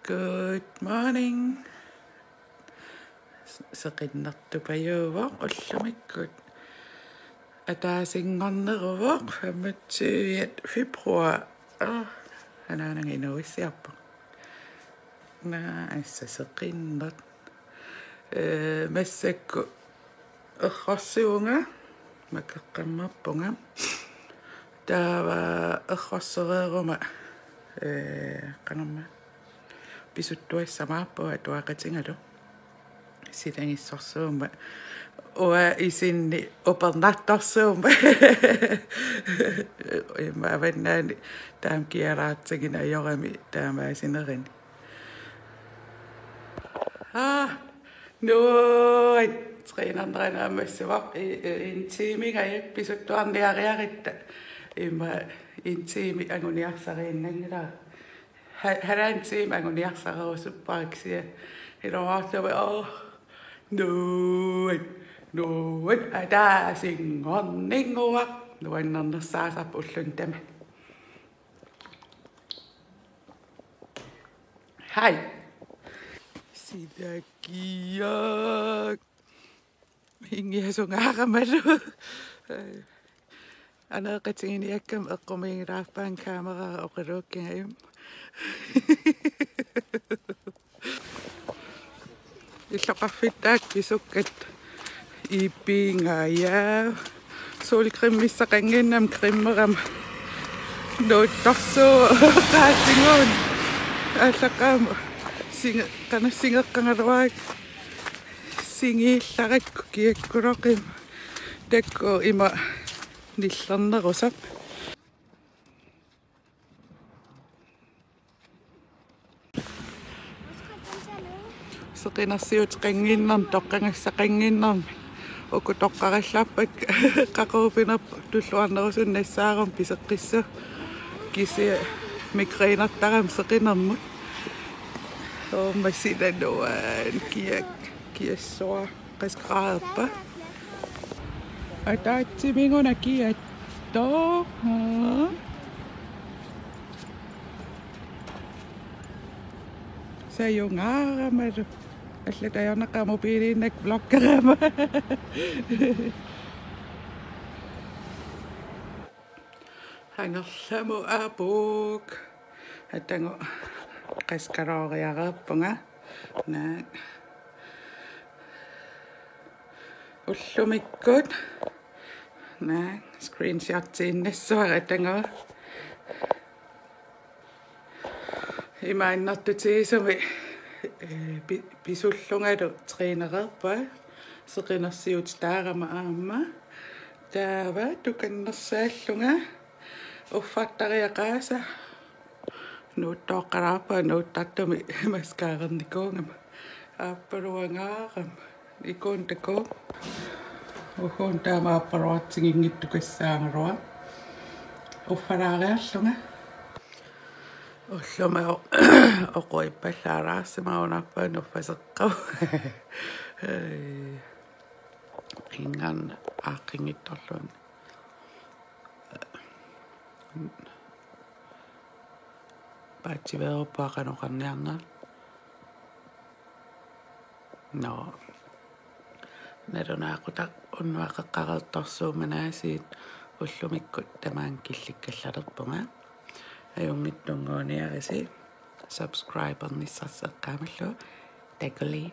Good morning. Seqinnartupajuuvoq ullumikut. Ataasinngorneruvoq 25. februar. Anaananginuissiarpa. Na assa seqinnat. Massakku errorsiunga makeqqammappunga. Taava errorsereeruma qanamma pisuttuissamaappuga tuaqatingalu silangissorsuumma ua isinni upernattorsuumma imaavannaani taam kiaraatsigina ajorami taamaasinerini nuat trinandrinaammassuvaq intiimingajak pisuttuarniariaritta ima intiimi anguniarsariinnangila halaan tiim anguniarsarerusuppaaksia iloraartava nuat ataasinngorninguaq nuannernersaasarpu ullun tama hai sidakiak hingiasungaqamalu aneeqatinginiakkam eqqumiingilaappaan kaamera oqiluukkingaim иллоқарфиттаак писуккат иппиингааяа суулкриммиссақангиннам криммерама ноотторсуу qaatiнгуун аллақаама канассингеққангалуаак сингиилларакку киаккулоқим такку има ниллернерусап seqinarsiut qanginnarm toqqangassaqanginnarm uku toqqarallappak qaquupinerp tulluarnerusun nassaarum piseqqissu kisia migreenartaram seqinermut massilanuan kiassua qasqaarpa ataatiminguna kiatto sayungaaramalu аллатаярнаққаму блоккерама хангерламу аапук атангу қаскалоориареерпунга наа уллумиккут наа скриншотсииннассуара атангу имааннартутигисуми писуллунгалу тренерерпа seqinarsiut taarama aamma taava tukannersaallunga uffattariaqaasa nuuttooqqalaarpa nuuttartumi maskaareernikuungama aappaluangaaram ikuun takku uhuun taamaappaluartigingittukassaangalua uffalaariarlunga ullumao oquippallaaraarsimaunarpaan uffaseqqav ingan aaqingittorlun paativeerupaaqanoqarniarnal no nalunaaqutaq unnuaqeqqarertorsuumanaasiit ullumikkut tamaan killikkallarerpunga ajungittunguuniarisi subscribernissarseqqaamallu takuli